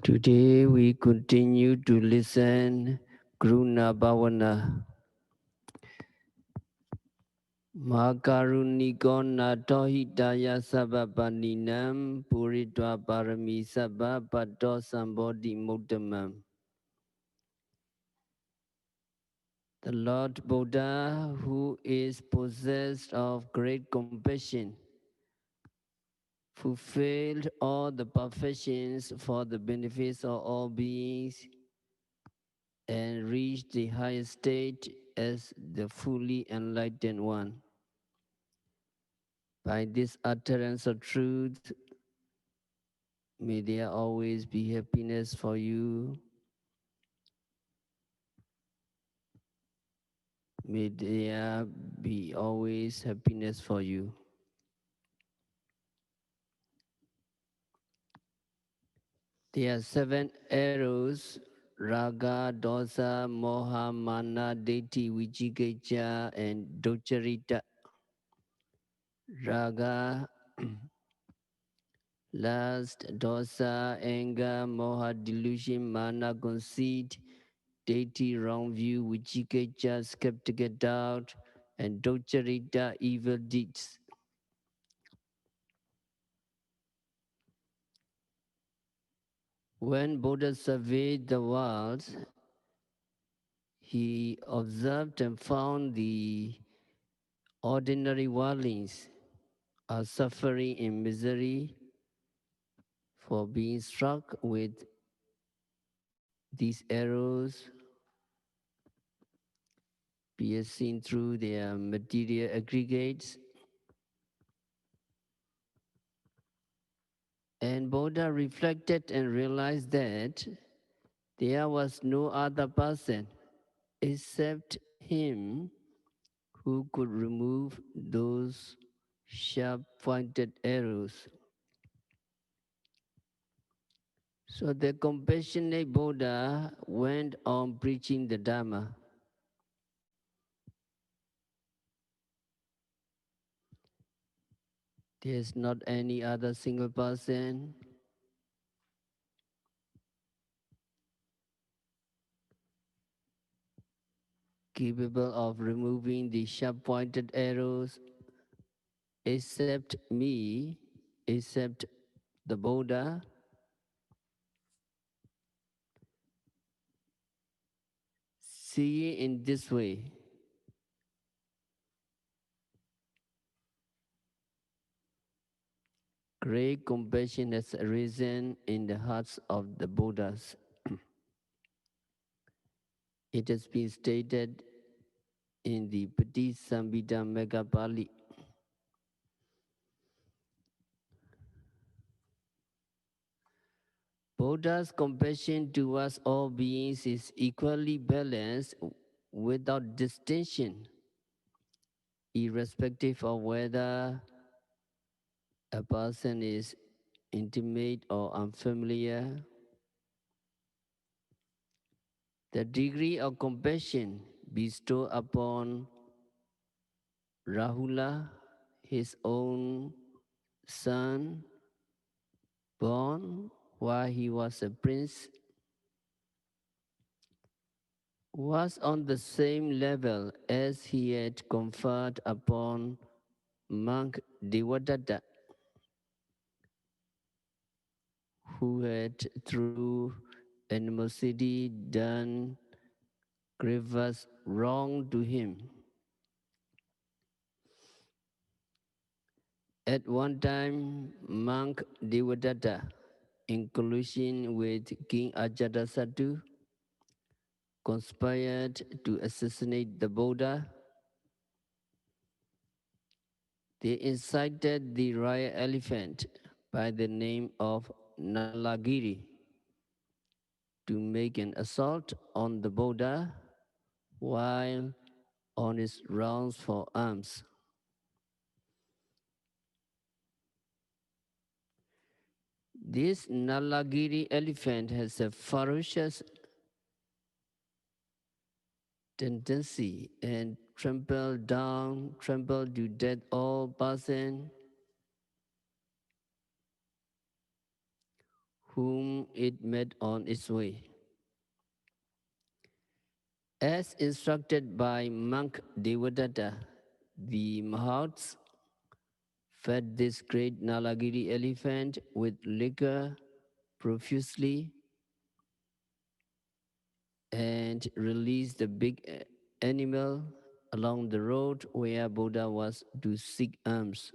Today we continue to listen Karuna Bhavana. Makarunikon natohitaya sabapaninam puritva parami sabba pato sambodhi muktamam. The Lord Buddha, who is possessed of great compassion, fulfilled all the perfections for the benefits of all beings and reached the highest state as the fully enlightened one. By this utterance of truth, may there always be happiness for you. May there be always happiness for you. There are 7 arrows: Raga, Dosa, Moha, Mana, Deti, Vijigajja, and Docharita. Raga, lust, Dosa, anger, Moha, delusion, Mana, conceit, Deti, wrong view, Vijigajja, skeptical doubt, and Docharita, evil deeds. When Buddha surveyed the world, he observed and found the ordinary worldlings are suffering in misery for being struck with these arrows piercing through their material aggregates. And Buddha reflected and realized that there was no other person except him who could remove those sharp-pointed arrows. So the compassionate Buddha went on preaching the Dharma. There is not any other single person capable of removing the sharp-pointed arrows except me, except the Buddha. See in this way, great compassion has arisen in the hearts of the Buddhas. It has been stated in the Patisambhida Megapali. Buddha's compassion towards all beings is equally balanced without distinction, irrespective of whether a person is intimate or unfamiliar. The degree of compassion bestowed upon Rahula, his own son, born while he was a prince, was on the same level as he had conferred upon monk Devadatta, who had through animosity done grievous wrong to him. At one time, monk Devadatta, in collusion with King Ajatasattu, conspired to assassinate the Buddha. They incited the royal elephant by the name of Nalagiri to make an assault on the Buddha while on his rounds for alms. This Nalagiri elephant has a ferocious tendency and trample to death all person whom it met on its way. As instructed by monk Devadatta, the Mahouts fed this great Nalagiri elephant with liquor profusely and released the big animal along the road where Buddha was to seek alms.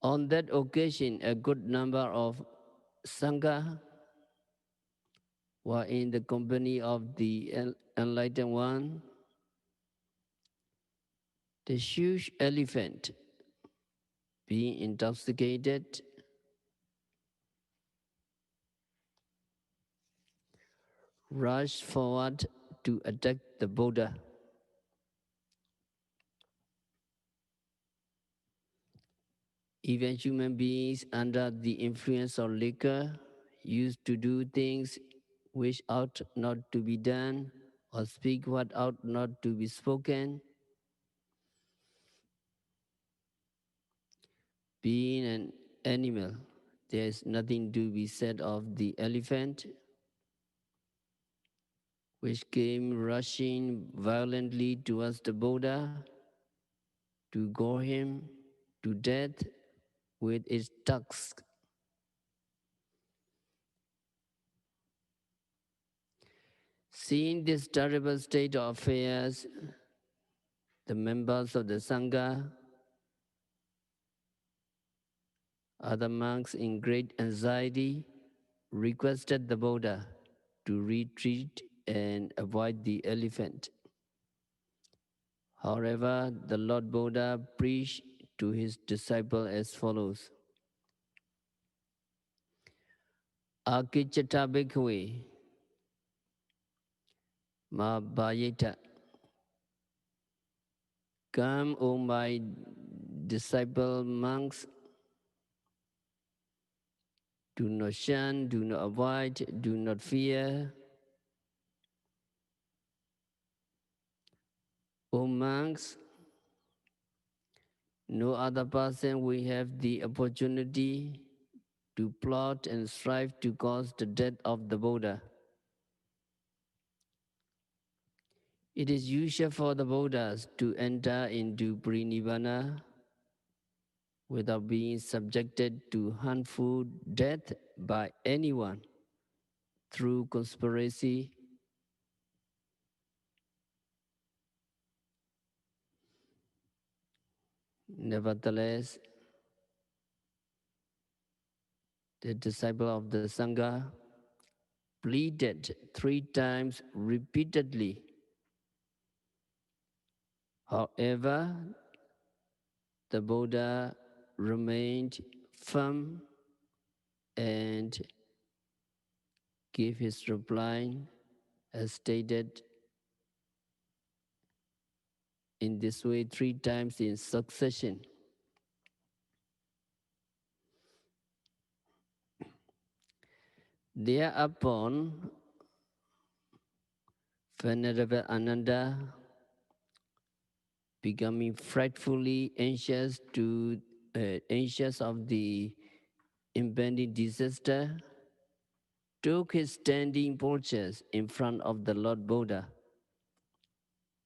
On that occasion, a good number of Sangha were in the company of the Enlightened One. The huge elephant, being intoxicated, rushed forward to attack the Buddha. Even human beings under the influence of liquor used to do things which ought not to be done or speak what ought not to be spoken. Being an animal, there is nothing to be said of the elephant, which came rushing violently towards the Buddha to gore him to death with its tusks. Seeing this terrible state of affairs, the members of the Sangha, other monks in great anxiety, requested the Buddha to retreat and avoid the elephant. However, the Lord Buddha preached to his disciple as follows: Akichata bhikkhave ma bhayeta. Come, O my disciple monks, do not shun, do not avoid, do not fear. O monks, no other person will have the opportunity to plot and strive to cause the death of the Buddha. It is usual for the Buddhas to enter into Prinivana without being subjected to harmful death by anyone through conspiracy. Nevertheless, the disciple of the Sangha pleaded 3 times repeatedly. However, the Buddha remained firm and gave his reply as stated in this way 3 times in succession. Thereupon, Venerable Ananda, becoming frightfully anxious of the impending disaster, took his standing postures in front of the Lord Buddha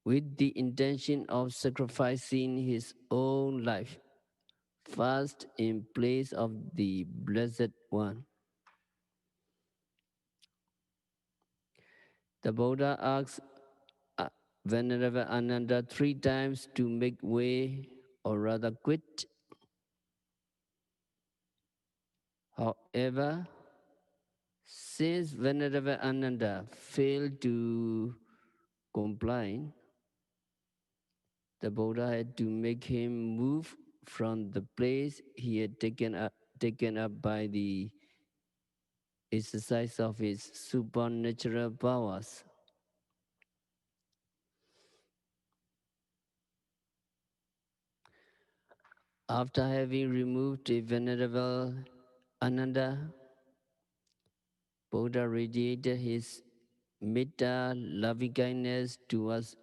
with the intention of sacrificing his own life first in place of the Blessed One. The Buddha asked Venerable Ananda 3 times to make way or rather quit. However, since Venerable Ananda failed to comply, the Buddha had to make him move from the place he had taken up by the exercise of his supernatural powers. After having removed the Venerable Ananda, Buddha radiated his metta loving kindness towards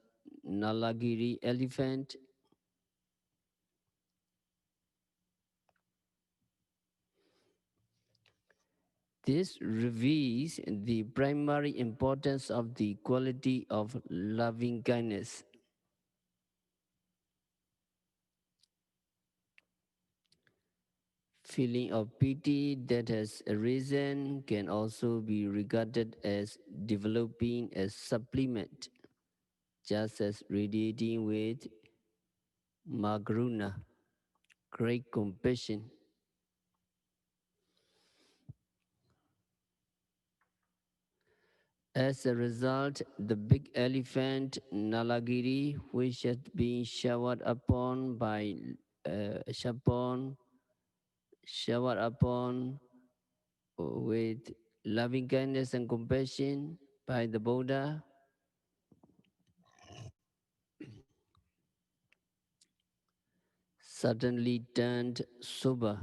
Nalagiri elephant This reveals the primary importance of the quality of loving kindness. Feeling of pity that has arisen can also be regarded as developing a supplement, just as radiating with Karuna, great compassion. As a result, the big elephant Nalagiri, which had been uh, showered upon with loving kindness and compassion by the Buddha, suddenly turned sober.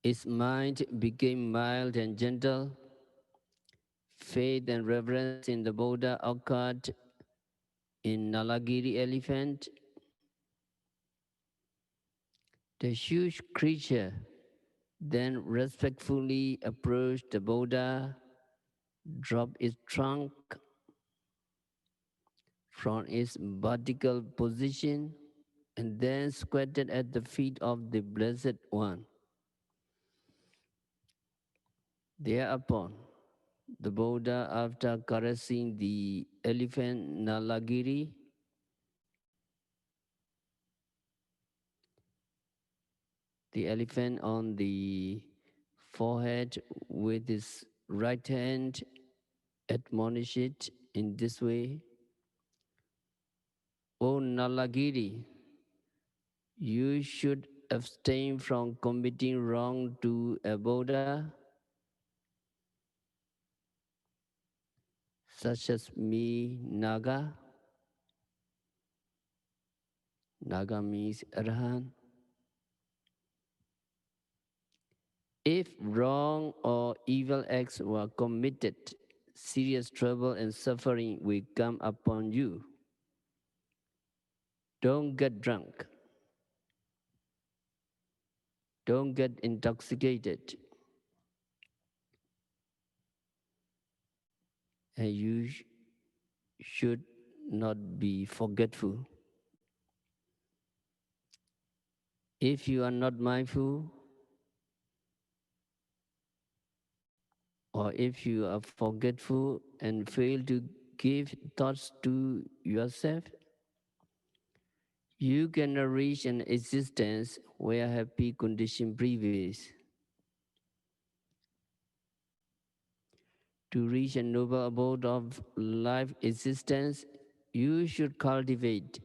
His mind became mild and gentle. Faith and reverence in the Buddha occurred in Nalagiri elephant. The huge creature then respectfully approached the Buddha, dropped its trunk from its vertical position, and then squatted at the feet of the Blessed One. Thereupon, the Buddha, after caressing the elephant Nalagiri, the elephant on the forehead with his right hand, admonished it in this way: O Nalagiri, you should abstain from committing wrong to a Buddha such as me, Naga. Naga means Arhan. If wrong or evil acts were committed, serious trouble and suffering will come upon you. Don't get drunk. Don't get intoxicated. And you should not be forgetful. If you are not mindful, or if you are forgetful and fail to give thoughts to yourself, you cannot reach an existence where happy condition prevails. To reach a noble abode of life existence, you should cultivate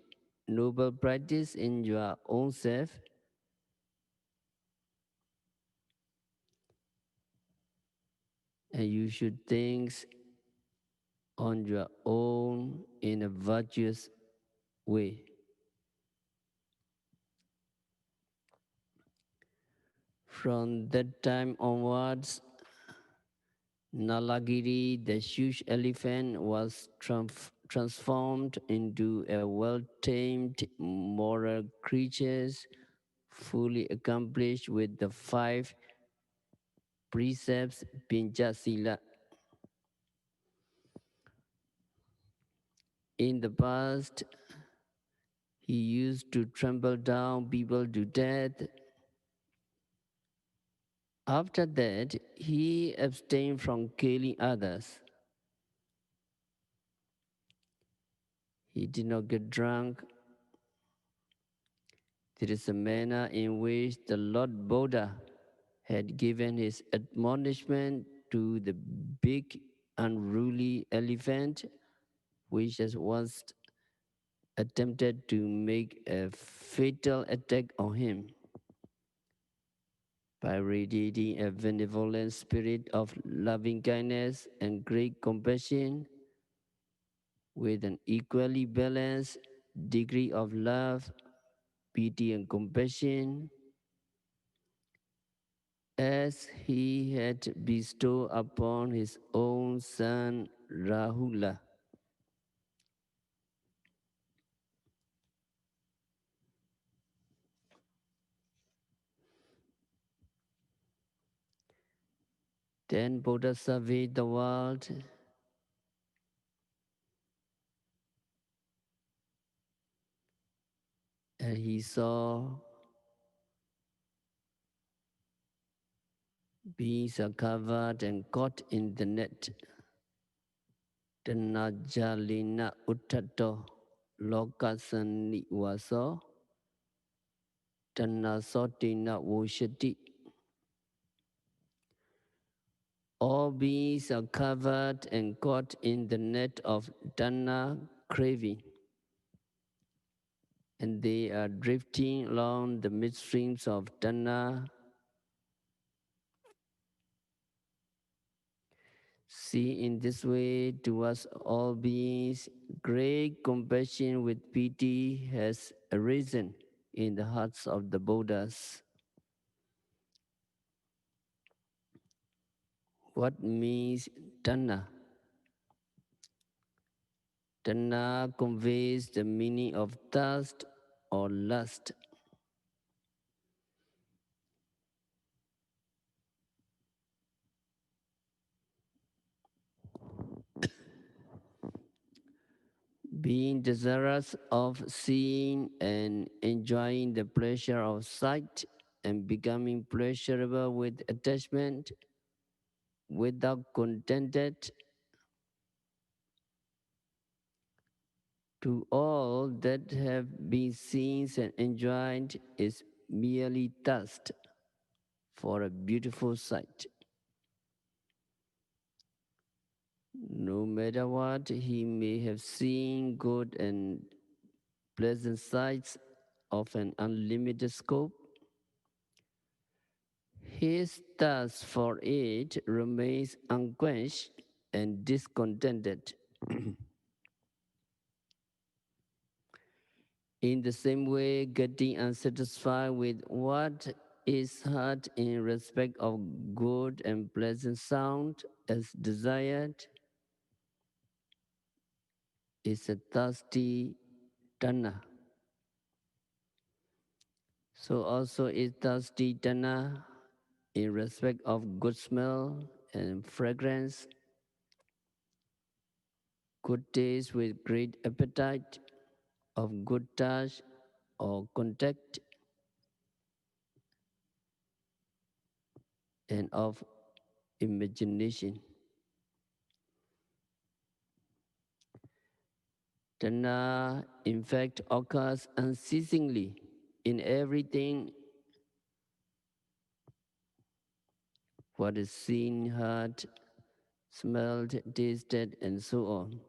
noble practice in your own self, and you should think on your own in a virtuous way. From that time onwards, Nalagiri, the huge elephant, was transformed into a well-tamed moral creature, fully accomplished with the 5 precepts Pinchasila. In the past, he used to trample down people to death. After that, he abstained from killing others. He did not get drunk. There is a manner in which the Lord Buddha had given his admonishment to the big unruly elephant, which has once attempted to make a fatal attack on him. By radiating a benevolent spirit of loving kindness and great compassion, with an equally balanced degree of love, pity, and compassion, as he had bestowed upon his own son Rahula. Then Buddha surveyed the world and he saw beings are covered and caught in the net. Tanajalina uttato lokasani vaso tanasotina vushati. All beings are covered and caught in the net of Dana craving, and they are drifting along the midstreams of Dana. See in this way towards all beings, great compassion with pity has arisen in the hearts of the Buddhas. What means Dana? Dana conveys the meaning of thirst or lust. Being desirous of seeing and enjoying the pleasure of sight and becoming pleasurable with attachment without contented to all that have been seen and enjoyed is merely thirst for a beautiful sight. No matter what he may have seen, good and pleasant sights of an unlimited scope, his thirst for it remains unquenched and discontented. In the same way, getting unsatisfied with what is heard in respect of good and pleasant sound as desired is a thirsty tanha. So also is thirsty tanha in respect of good smell and fragrance, good taste with great appetite, of good touch or contact, and of imagination. Tanha, in fact, occurs unceasingly in everything what is seen, heard, smelled, tasted, and so on.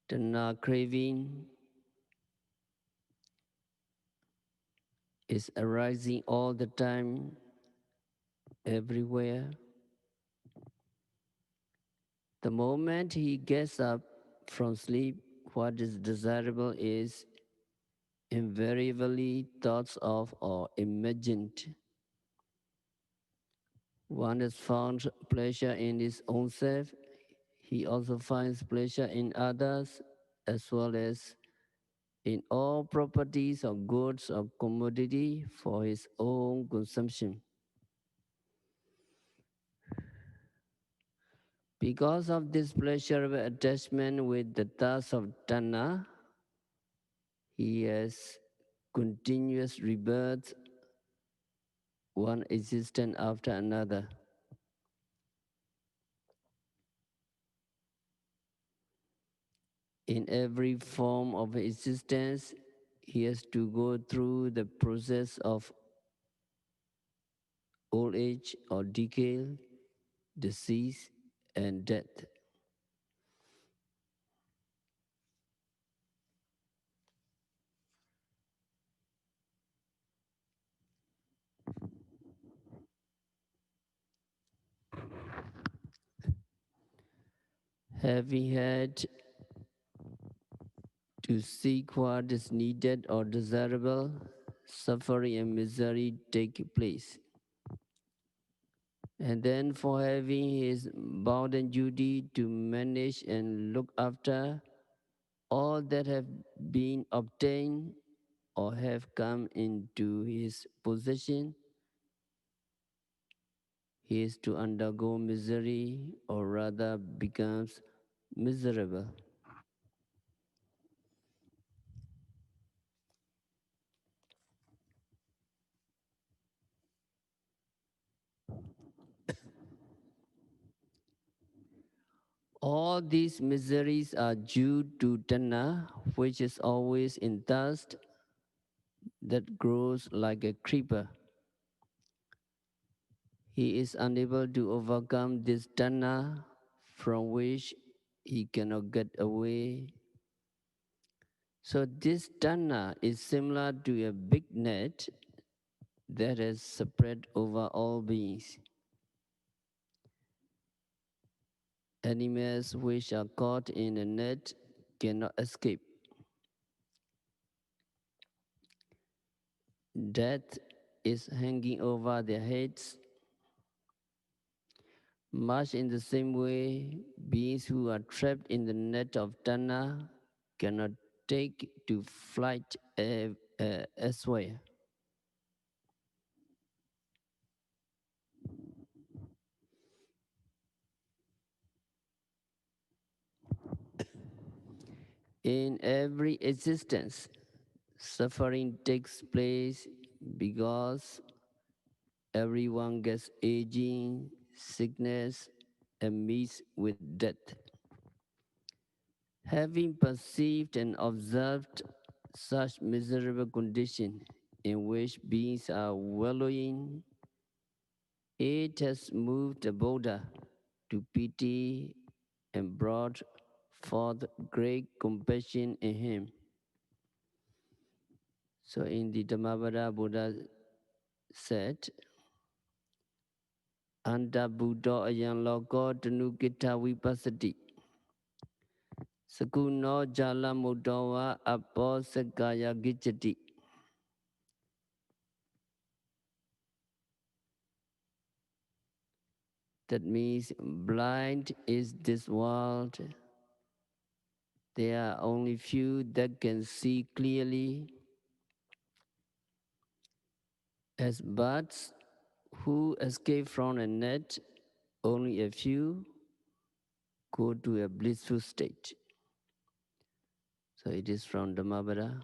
Tanha craving is arising all the time, everywhere. The moment he gets up from sleep, what is desirable is invariably thoughts of or imagined. One has found pleasure in his own self. He also finds pleasure in others as well as in all properties or goods or commodity for his own consumption. Because of this pleasurable attachment with the thirst of Tanha, he has continuous rebirth, one existence after another. In every form of existence, he has to go through the process of old age or decay, disease, and death. Having had to seek what is needed or desirable, suffering and misery take place. And then for having his bounden duty to manage and look after all that have been obtained, or have come into his possession, he is to undergo misery, or rather becomes miserable. All these miseries are due to tanha, which is always in thirst, that grows like a creeper. He is unable to overcome this tanha from which he cannot get away. So this tanha is similar to a big net that is spread over all beings. Animals which are caught in a net cannot escape. Death is hanging over their heads. Much in the same way, beings who are trapped in the net of tanha cannot take to flight elsewhere. In every existence, suffering takes place because everyone gets aging, sickness, and meets with death. Having perceived and observed such miserable condition in which beings are wallowing, it has moved the Buddha to pity and brought forth great compassion in him. So in the Dhammavada, Buddha said, Anta Buddha ayang loko tanukita vipassati. Sakuno jala mudawa apo sakaya gicchati. That means blind is this world. There are only few that can see clearly. As birds who escape from a net, only a few go to a blissful state. So it is from Dhammavada.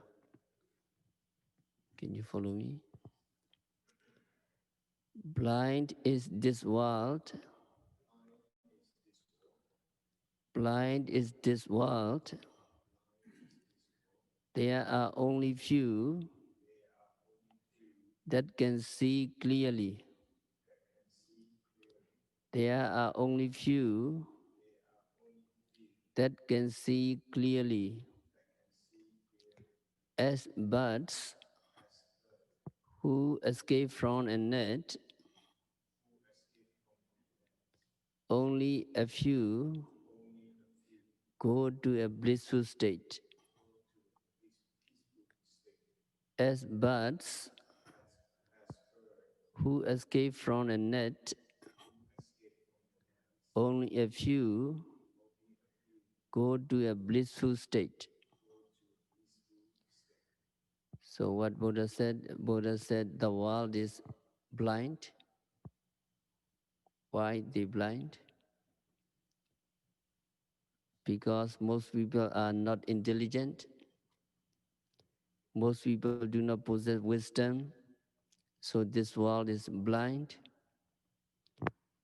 Can you follow me? Blind is this world. Blind is this world. There are only few that can see clearly. There are only few that can see clearly. As birds who escape from a net, only a few go to a blissful state. As birds who escape from a net, only a few go to a blissful state. So what Buddha said the world is blind. Why they blind? Because most people are not intelligent. Most people do not possess wisdom. So this world is blind.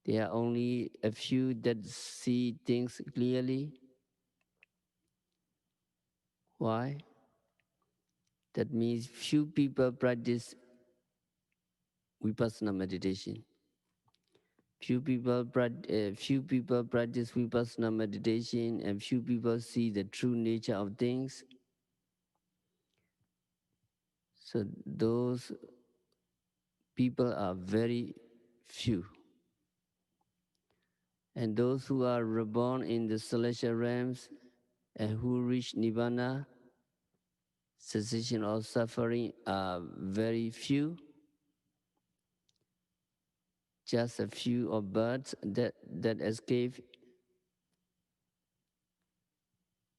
There are only a few that see things clearly. Why? That means few people practice vipassana meditation. Few people practice vipassana meditation, and few people see the true nature of things. So those people are very few. And those who are reborn in the celestial realms and who reach nirvana, cessation of suffering, are very few. Just a few of birds that escape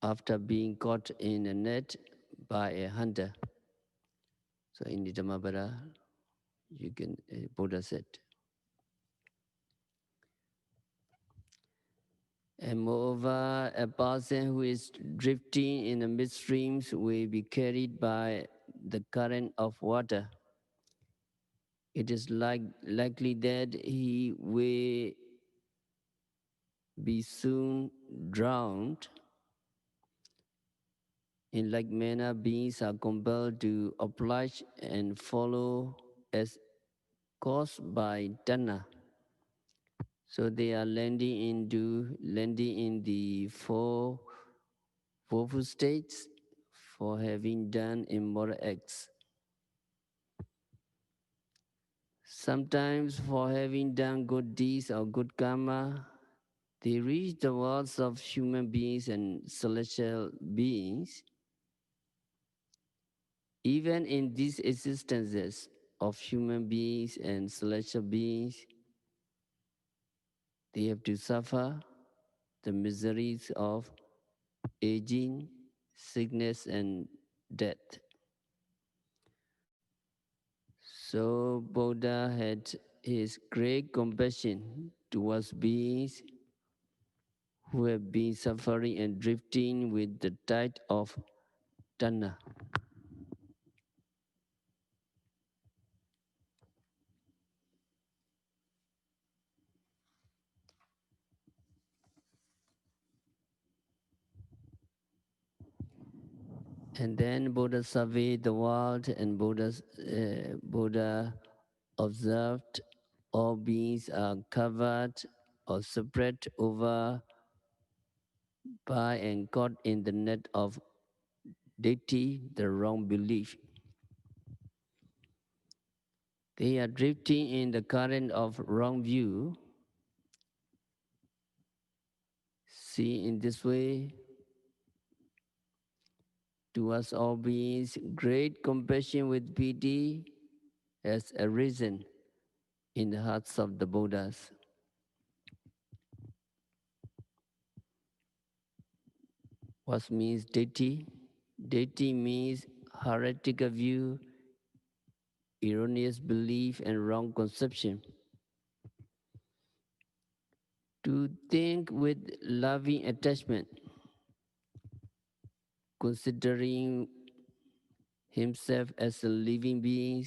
after being caught in a net by a hunter. So in the Dhammapada, you can, Buddha said. And moreover, a person who is drifting in the midstreams will be carried by the current of water. It is likely that he will be soon drowned. In like manner, beings are compelled to oblige and follow as caused by Dana. So they are landing in the four woeful states for having done immoral acts. Sometimes for having done good deeds or good karma, they reach the worlds of human beings and celestial beings. Even in these existences of human beings and celestial beings, they have to suffer the miseries of aging, sickness, and death. So Buddha had his great compassion towards beings who have been suffering and drifting with the tide of Tanna. And then Buddha surveyed the world, and Buddha observed all beings are covered or spread over by and caught in the net of deity, the wrong belief. They are drifting in the current of wrong view. See, in this way, towards all beings, great compassion with pity has arisen in the hearts of the Buddhas. What means deity? Deity means heretical view, erroneous belief, and wrong conception. To think with loving attachment, considering himself as a living being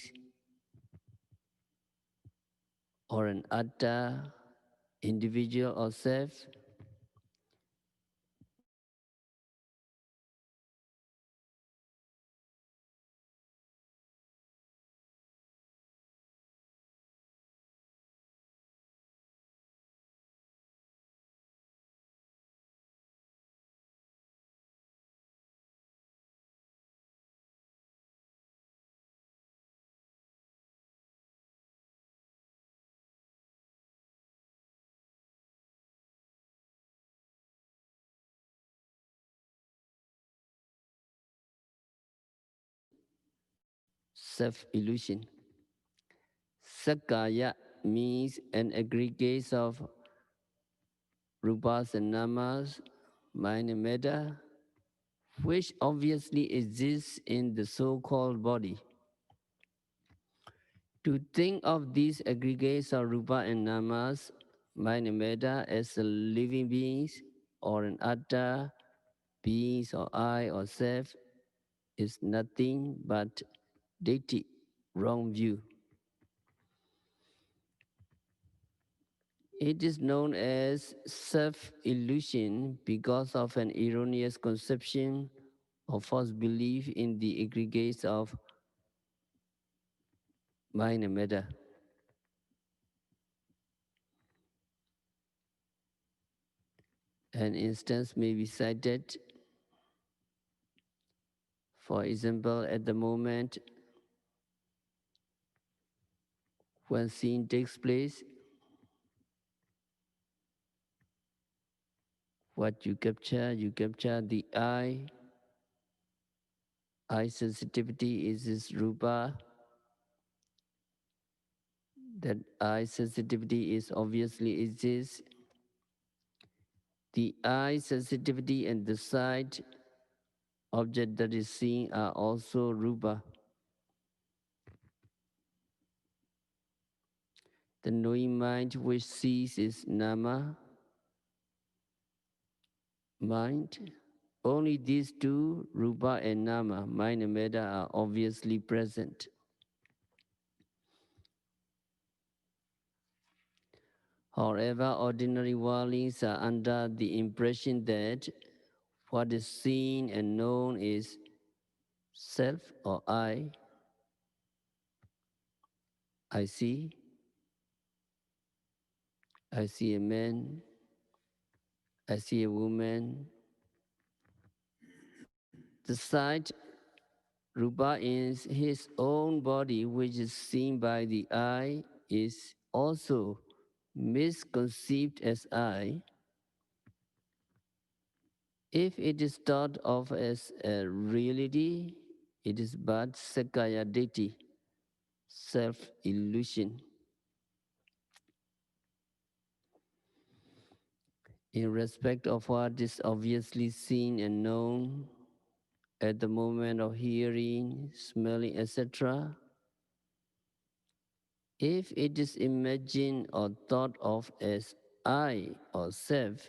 or an atta, individual or self, self-illusion. Sakaya means an aggregate of rupas and namas, mind and matter, which obviously exists in the so-called body. To think of these aggregates of rupa and namas, mind and matter, as a living beings or an atta, beings or I or self, is nothing but deity, wrong view. It is known as self-illusion because of an erroneous conception or false belief in the aggregates of mind and matter. An instance may be cited. For example, at the moment when seeing takes place, what you capture the eye. Eye sensitivity is this rupa. That eye sensitivity is obviously exists. The eye sensitivity and the sight object that is seen are also rupa. The knowing mind which sees is nama, mind. Only these two, rupa and nama, mind and matter, are obviously present. However, ordinary worldlings are under the impression that what is seen and known is self or I. I see. I see a man. I see a woman. The sight, rupa, in his own body, which is seen by the eye, is also misconceived as I. If it is thought of as a reality, it is but Sakaya Deity, self illusion. In respect of what is obviously seen and known at the moment of hearing, smelling, etc., if it is imagined or thought of as I or self,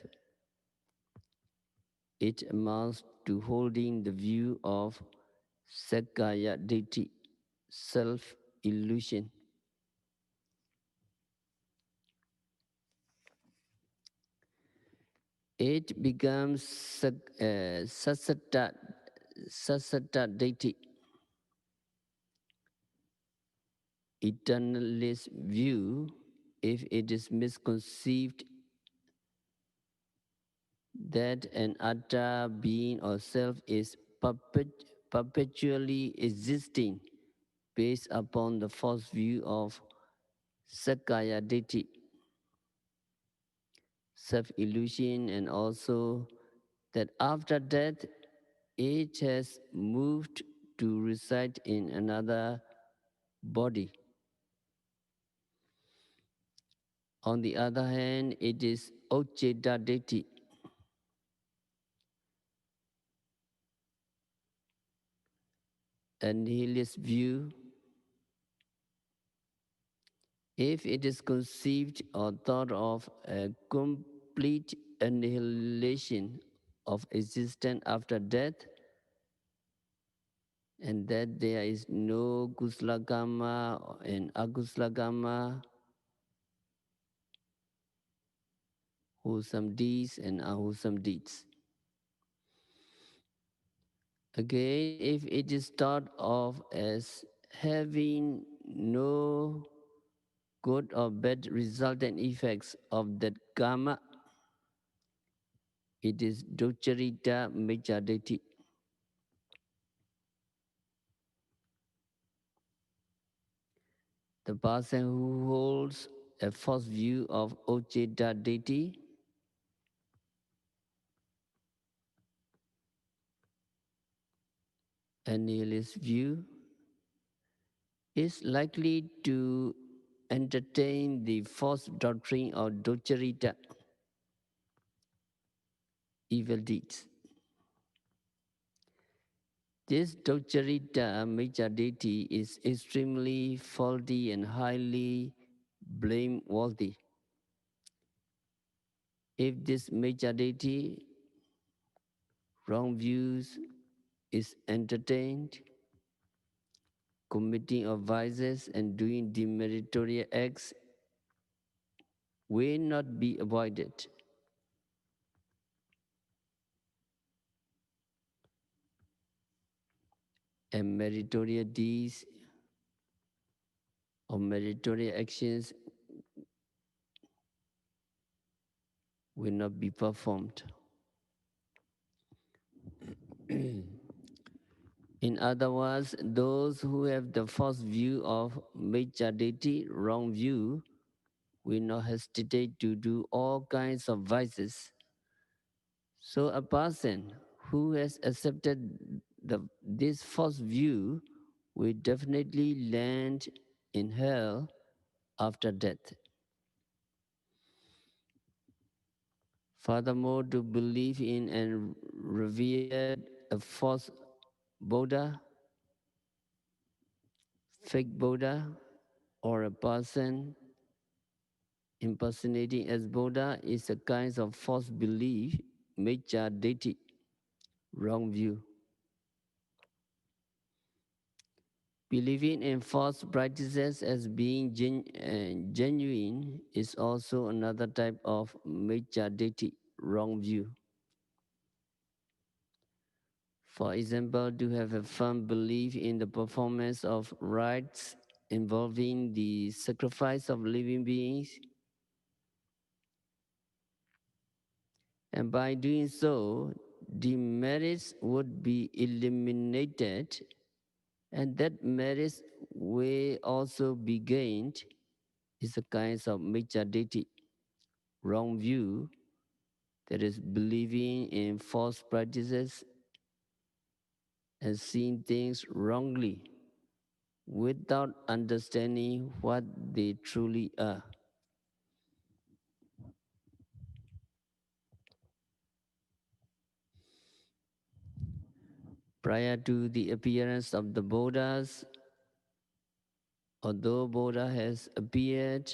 it amounts to holding the view of Sakaya Deity, self illusion. It becomes Sasata Deity, eternalist view, if it is misconceived that an atta being or self is perpetually existing based upon the false view of Sakaya Deity, self-illusion, and also that after death it has moved to reside in another body. On the other hand, it is Ocheta Deity, a nihilist view. If it is conceived or thought of a complete annihilation of existence after death, and that there is no kusala karma and akusala karma, wholesome deeds and unwholesome deeds. Again, if it is thought of as having no good or bad resultant effects of that karma, it is docharita mejadeti. The person who holds a false view of Ocheta deity a nihilist view is likely to entertain the false doctrine of docharita, evil deeds. This docharita mejadeti is extremely faulty and highly blameworthy. If this mejadeti, wrong views, is entertained, committing of vices and doing demeritorious acts will not be avoided. And meritorious deeds or meritorious actions will not be performed. In other words, those who have the false view of Mejadeti, wrong view, will not hesitate to do all kinds of vices. So a person who has accepted this false view will definitely land in hell after death. Furthermore, to believe in and revere a false Buddha, fake Buddha, or a person impersonating as Buddha is a kind of false belief, miccha deity, wrong view. Believing in false practices as being genuine is also another type of miccha deity, wrong view. For example, to have a firm belief in the performance of rites involving the sacrifice of living beings, and by doing so, the merits would be eliminated, and that merits will also be gained, is a kind of miccha deity, wrong view, that is believing in false practices and seeing things wrongly without understanding what they truly are. Prior to the appearance of the Buddhas, although Buddha has appeared,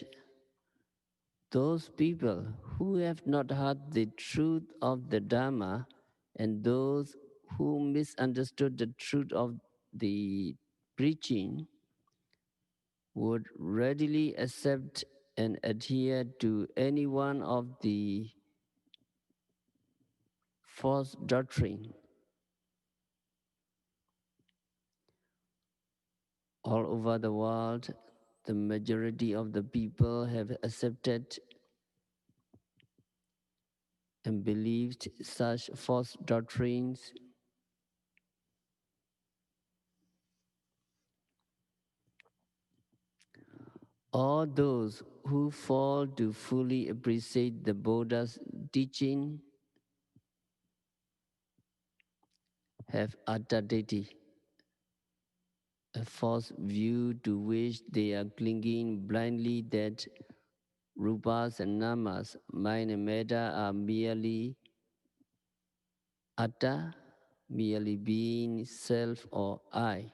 those people who have not heard the truth of the Dharma and those who misunderstood the truth of the preaching would readily accept and adhere to any one of the false doctrine. All over the world, the majority of the people have accepted and believed such false doctrines. All those who fail to fully appreciate the Buddha's teaching have attadati, a false view to which they are clinging blindly that rupas and namas, mind and matter, are merely atta, merely being, self, or I.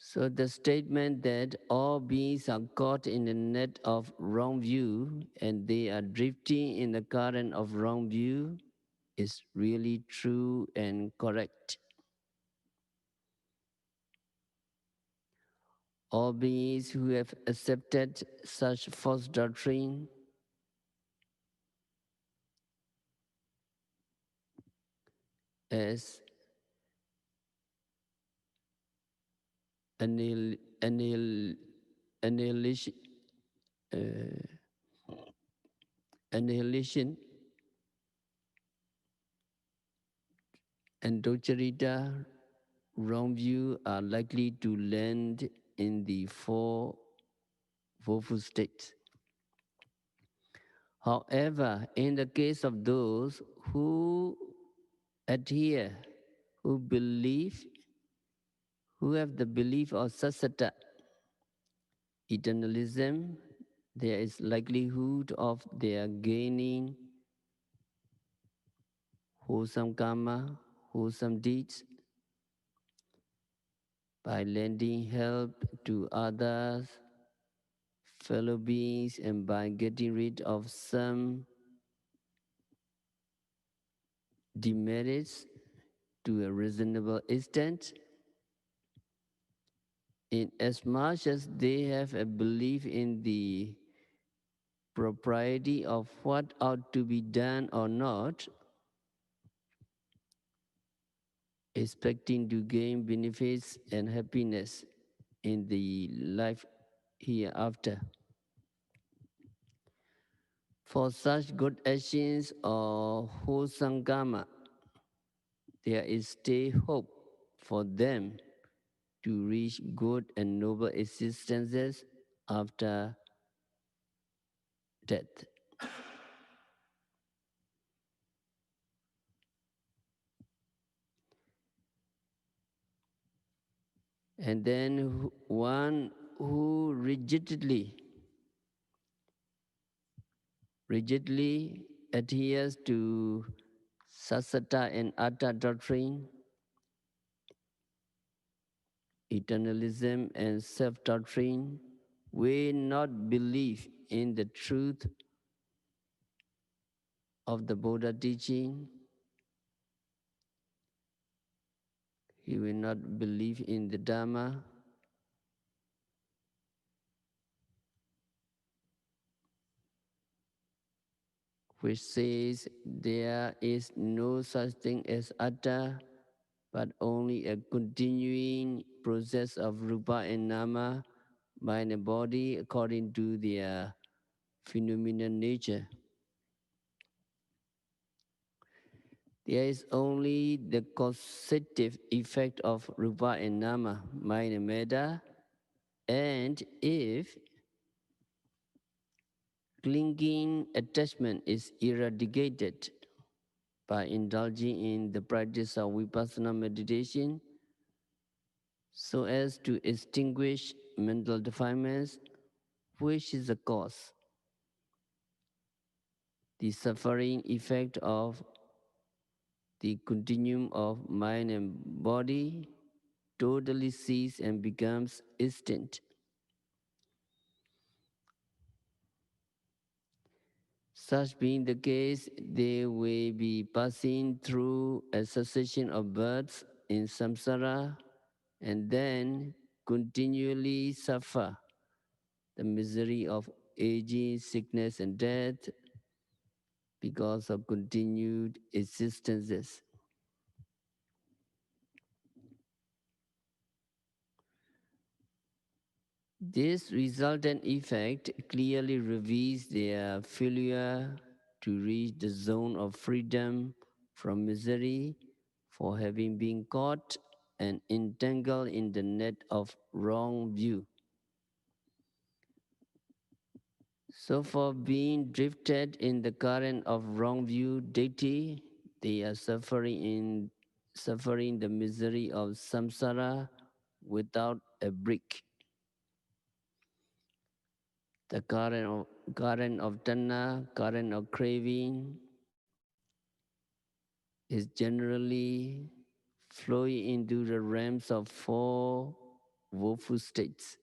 So the statement that all beings are caught in the net of wrong view and they are drifting in the current of wrong view is really true and correct. All beings who have accepted such false doctrine as annihilation, uh, annihilation and doctrina wrong view are likely to land in the four woeful states. However, in the case of those who adhere, who believe, who have the belief of sassata, eternalism, there is likelihood of their gaining wholesome karma, wholesome deeds, by lending help to others, fellow beings, and by getting rid of some demerits to a reasonable extent, in as much as they have a belief in the propriety of what ought to be done or not, expecting to gain benefits and happiness in the life hereafter. For such good actions or wholesome karma, there is still hope for them to reach good and noble existences after death. And then one who rigidly adheres to Sassata and Atta doctrine, eternalism and self-doctrine, will not believe in the truth of the Buddha teaching. He will not believe in the Dharma. Which says there is no such thing as atta, but only a continuing process of rupa and nama, mind and body according to their phenomenal nature. There is only the causative effect of rupa and nama, mind and matter, and if clinging attachment is eradicated by indulging in the practice of vipassana meditation so as to extinguish mental defilements, which is the cause, the suffering effect of the continuum of mind and body totally ceases and becomes extinct. Such being the case, they will be passing through a succession of births in samsara and then continually suffer the misery of aging, sickness, and death because of continued existences. This resultant effect clearly reveals their failure to reach the zone of freedom from misery for having been caught and entangled in the net of wrong view. So, for being drifted in the current of wrong view deity, they are suffering the misery of samsara without a break. The current of tanha, current of craving, is generally flowing into the realms of four woeful states.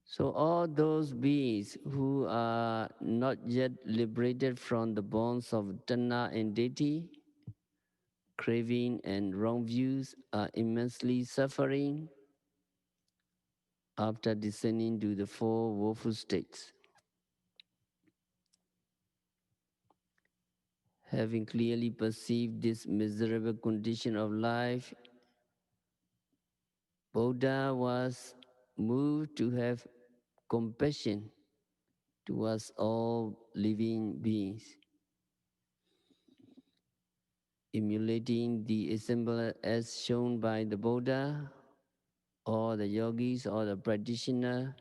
So all those beings who are not yet liberated from the bonds of tanha and deity, craving and wrong views are immensely suffering after descending to the four woeful states. Having clearly perceived this miserable condition of life, Buddha was moved to have compassion towards all living beings, emulating the example as shown by the Buddha or the yogis or the practitioner.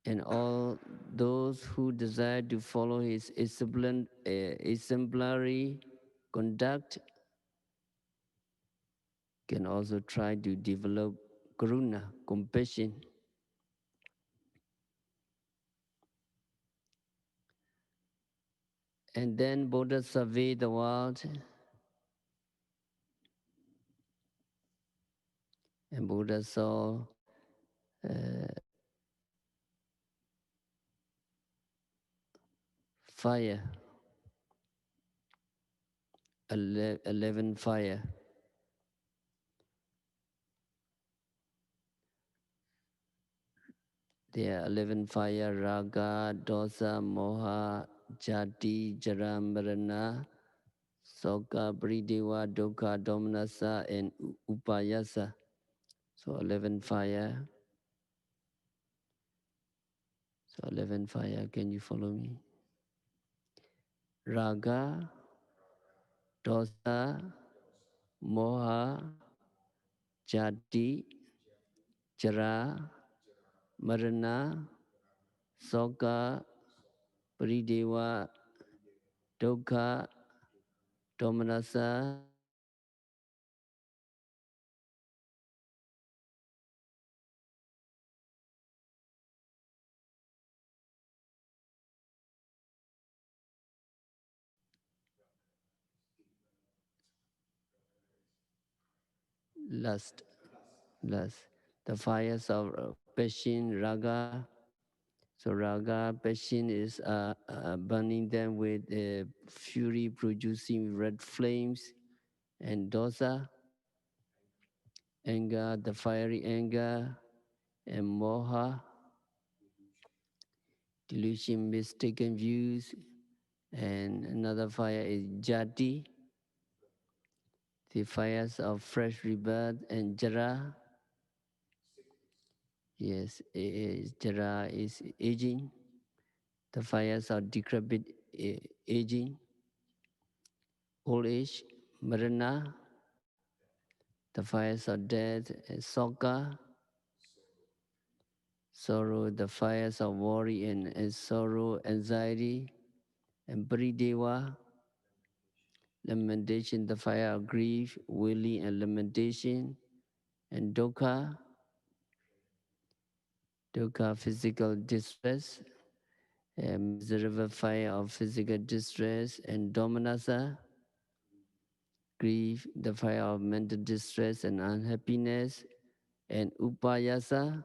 And all those who desire to follow his exemplary conduct can also try to develop Karuna, compassion. And then Buddha surveyed the world, and Buddha saw fire, 11 fire. There are 11 fire: raga, dosa, moha, jati, jara, marana, soka, bridewa, dukkha, domanassa, and upayasa. So 11 fire. So 11 fire, can you follow me? Raga, dosa, moha, jati, jara, marana, soka, bridewa, dukkha, domanassa, lust, lust. The fires of passion, raga. So raga, passion is burning them with fury, producing red flames, and dosa, anger, the fiery anger, and moha, delusion, mistaken views, and another fire is jati, the fires of fresh rebirth, and jara. Yes, jara is aging. The fires of decrepit aging, old age, marana, the fires of death, soka, sorrow, the fires of worry and sorrow, anxiety, and paridewa, lamentation, the fire of grief, wailing and lamentation, and dukkha, dukkha, physical distress, a miserable fire of physical distress, and domanassa, grief, the fire of mental distress and unhappiness, and upayasa,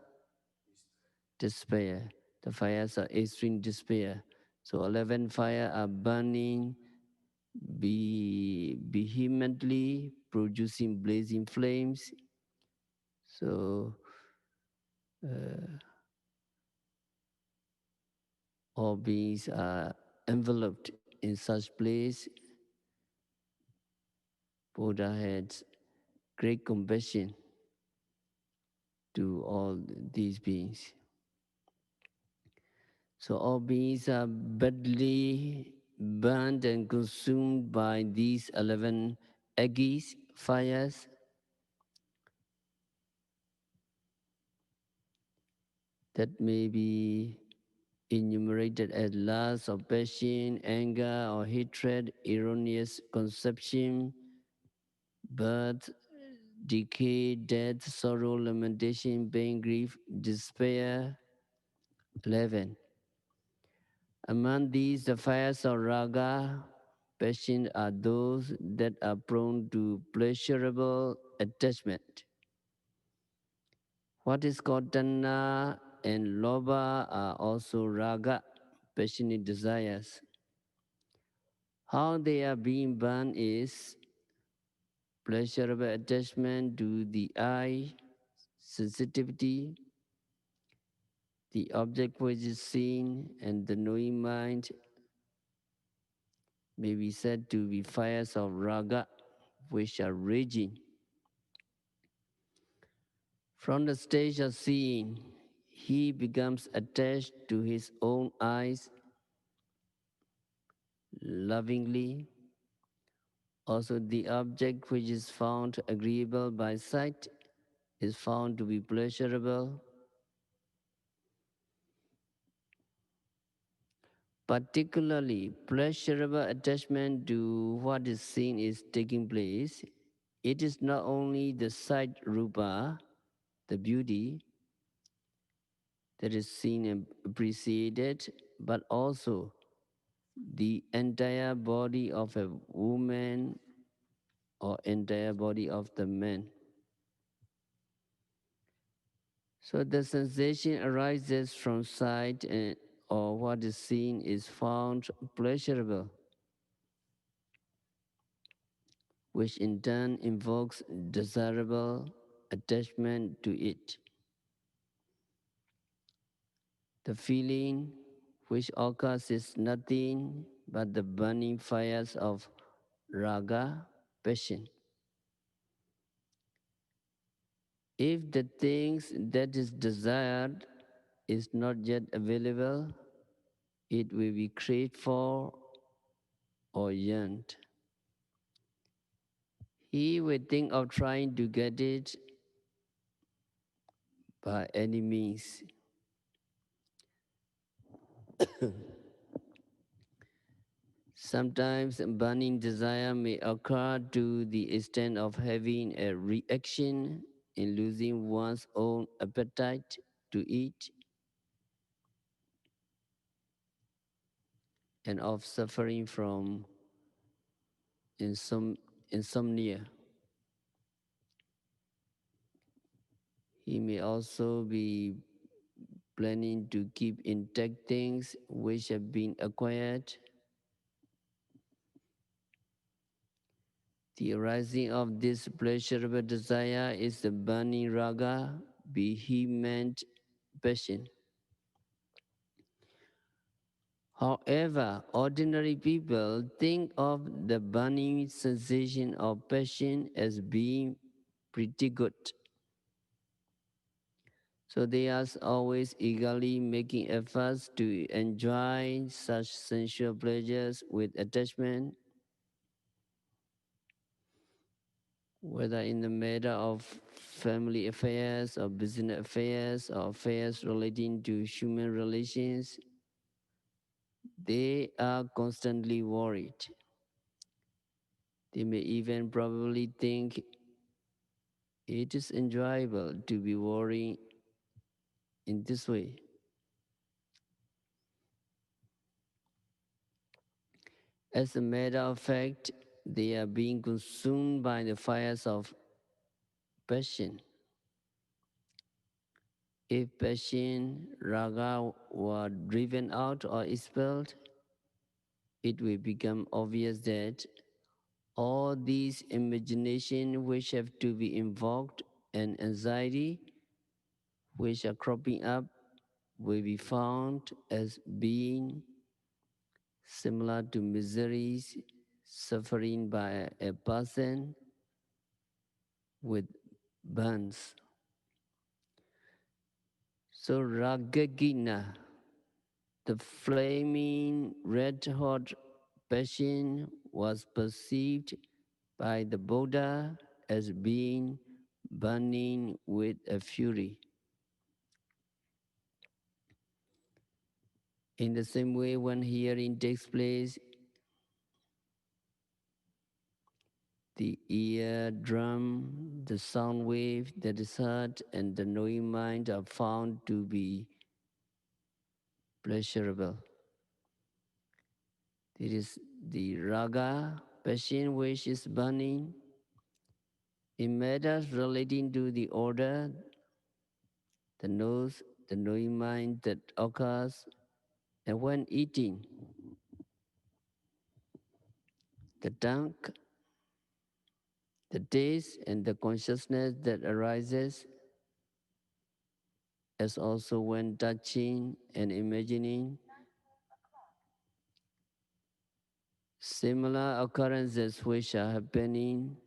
despair, the fires of extreme despair. So 11 fire are burning vehemently, producing blazing flames. So all beings are enveloped in such place. Buddha had great compassion to all these beings. So all beings are badly burned and consumed by these 11 agis, fires. That may be enumerated as lust or passion, anger or hatred, erroneous conception, birth, decay, death, sorrow, lamentation, pain, grief, despair. 11. Among these, the fires of raga, passion, are those that are prone to pleasurable attachment. What is called tanna and lobha are also raga, passionate desires. How they are being burned is pleasurable attachment to the eye, sensitivity, the object which is seen, and the knowing mind may be said to be fires of raga, which are raging. From the stage of seeing, he becomes attached to his own eyes lovingly. Also, the object which is found agreeable by sight is found to be pleasurable. Particularly, pleasurable attachment to what is seen is taking place. It is not only the sight rupa, the beauty, that is seen and appreciated, but also the entire body of a woman or entire body of the man. So the sensation arises from sight or what is seen is found pleasurable, which in turn invokes desirable attachment to it. The feeling which occurs is nothing but the burning fires of raga, passion. If the things that is desired is not yet available, it will be craved for or yearned. He will think of trying to get it by any means. Sometimes burning desire may occur to the extent of having a reaction in losing one's own appetite to eat and of suffering from insomnia. He may also be planning to keep intact things which have been acquired. The arising of this pleasurable desire is the burning raga, vehement passion. However, ordinary people think of the burning sensation of passion as being pretty good. So they are always eagerly making efforts to enjoy such sensual pleasures with attachment, whether in the matter of family affairs or business affairs or affairs relating to human relations. They are constantly worried. They may even probably think it is enjoyable to be worrying in this way. As a matter of fact, they are being consumed by the fires of passion. If passion, raga, were driven out or expelled, it will become obvious that all these imaginations which have to be invoked and anxiety which are cropping up will be found as being similar to miseries suffering by a person with burns. So Ragagina, the flaming red-hot passion, was perceived by the Buddha as being burning with a fury. In the same way, when hearing takes place, the eardrum, the sound wave that is heard, and the knowing mind are found to be pleasurable. It is the raga, passion which is burning. In matters relating to the order, the nose, the knowing mind that occurs, and when eating, the tongue, the taste, and the consciousness that arises, as also when touching and imagining. Similar occurrences which are happening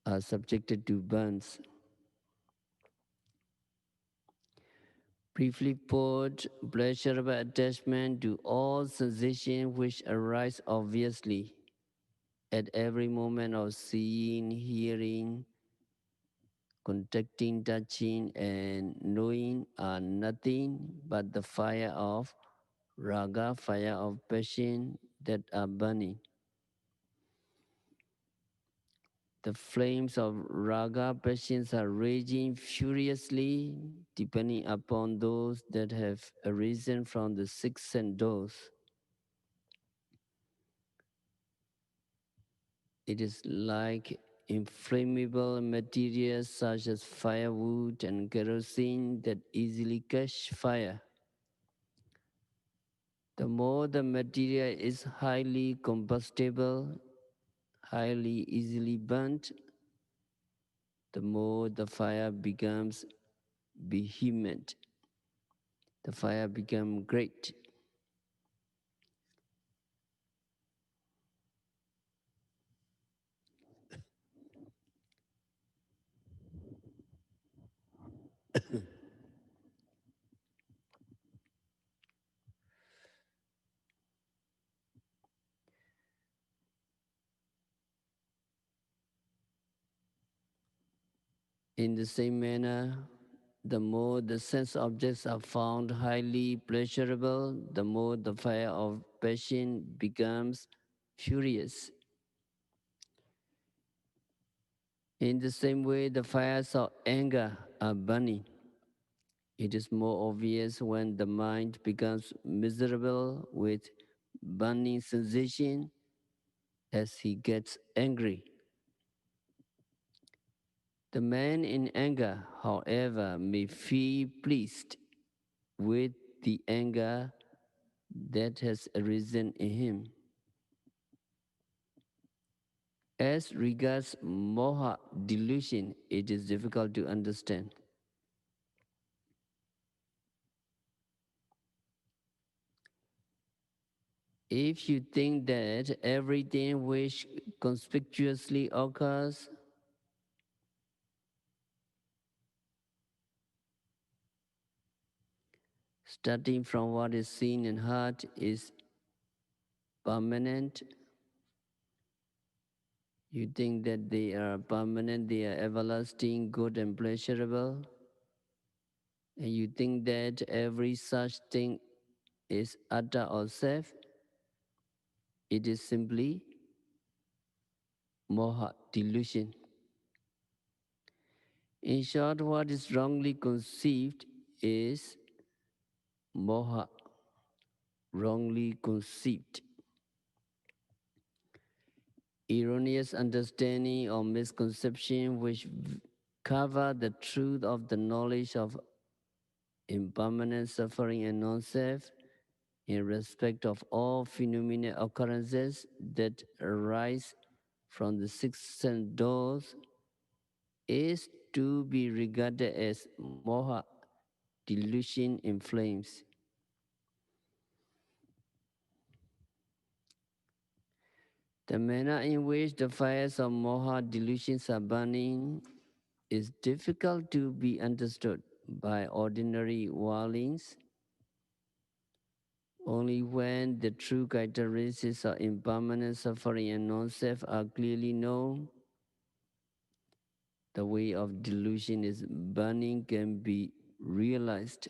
are subjected to burns. Briefly put, pleasurable attachment to all sensations which arise obviously at every moment of seeing, hearing, contacting, touching, and knowing are nothing but the fire of raga, fire of passion that are burning. The flames of raga passions are raging furiously, depending upon those that have arisen from the six sense doors. It is like inflammable materials such as firewood and kerosene that easily catch fire. The more the material is highly combustible, highly easily burnt, the more the fire becomes vehement. The fire becomes great. In the same manner, the more the sense objects are found highly pleasurable, the more the fire of passion becomes furious. In the same way, the fires of anger are burning. It is more obvious when the mind becomes miserable with burning sensation as he gets angry. The man in anger, however, may feel pleased with the anger that has arisen in him. As regards moha delusion, it is difficult to understand. If you think that everything which conspicuously occurs starting from what is seen and heard is permanent, you think that they are permanent, they are everlasting, good and pleasurable, and you think that every such thing is atta or self, it is simply moha delusion. In short, what is wrongly conceived is moha, wrongly conceived. Erroneous understanding or misconception which cover the truth of the knowledge of impermanent suffering and non-self in respect of all phenomena occurrences that arise from the six sense doors is to be regarded as moha, delusion in flames. The manner in which the fires of moha delusions are burning is difficult to be understood by ordinary worldlings. Only when the true characteristics of impermanent suffering and non-self are clearly known, the way of delusion is burning can be realized.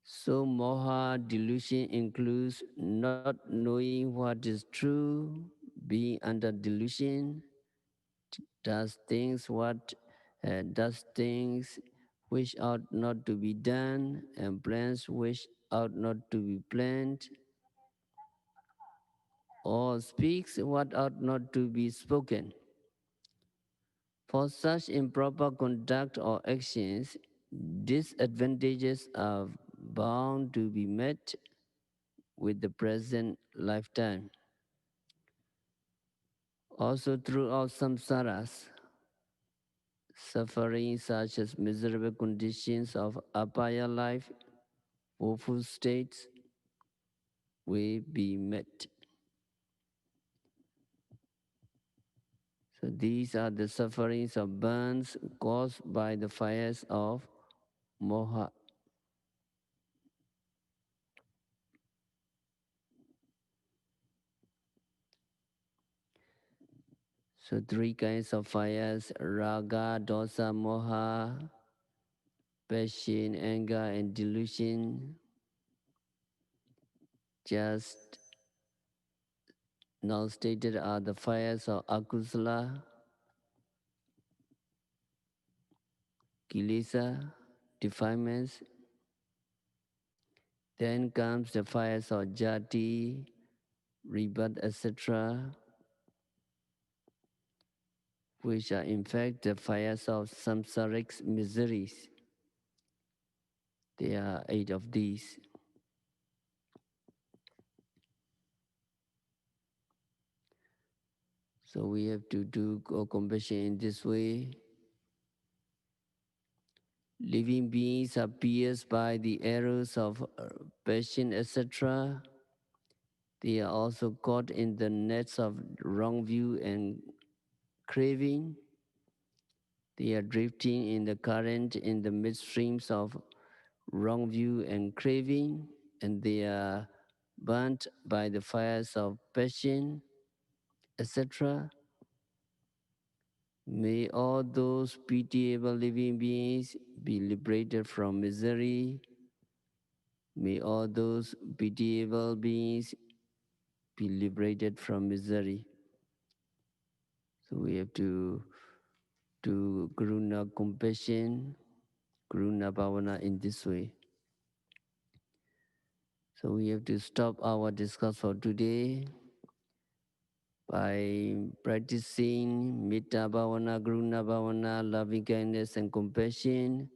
So moha delusion includes not knowing what is true, being under delusion, does things which ought not to be done, and plans which ought not to be planned, or speaks what ought not to be spoken. For such improper conduct or actions, disadvantages are bound to be met with the present lifetime. Also throughout samsaras, suffering such as miserable conditions of apaya life, woeful states, will be met. So these are the sufferings of burns caused by the fires of moha. So three kinds of fires: raga, dosa, moha, passion, anger, and delusion. Just now stated are the fires of akusala, kilesa, defilements. Then comes the fires of jati, rebirth, etc., which are in fact the fires of samsaric miseries. There are 8 of these. So we have to do compassion in this way. Living beings are pierced by the arrows of passion, etc. They are also caught in the nets of wrong view and craving. They are drifting in the current in the midstreams of wrong view and craving, and they are burnt by the fires of passion, etc. May all those pitiable living beings be liberated from misery. May all those pitiable beings be liberated from misery. So we have to do Karuna compassion, Karuna Bhavana in this way. So we have to stop our discourse for today. By practicing Metta Bhavana, Karuna Bhavana, loving kindness and compassion,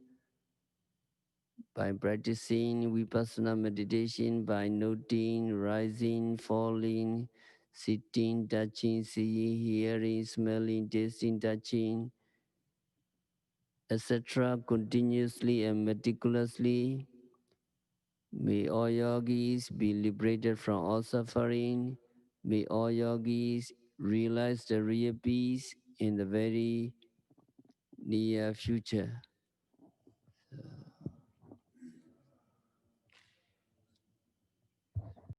by practicing Vipassana meditation, by noting, rising, falling, sitting, touching, seeing, hearing, smelling, tasting, touching, etc., continuously and meticulously, may all yogis be liberated from all suffering. May all yogis realize the real peace in the very near future.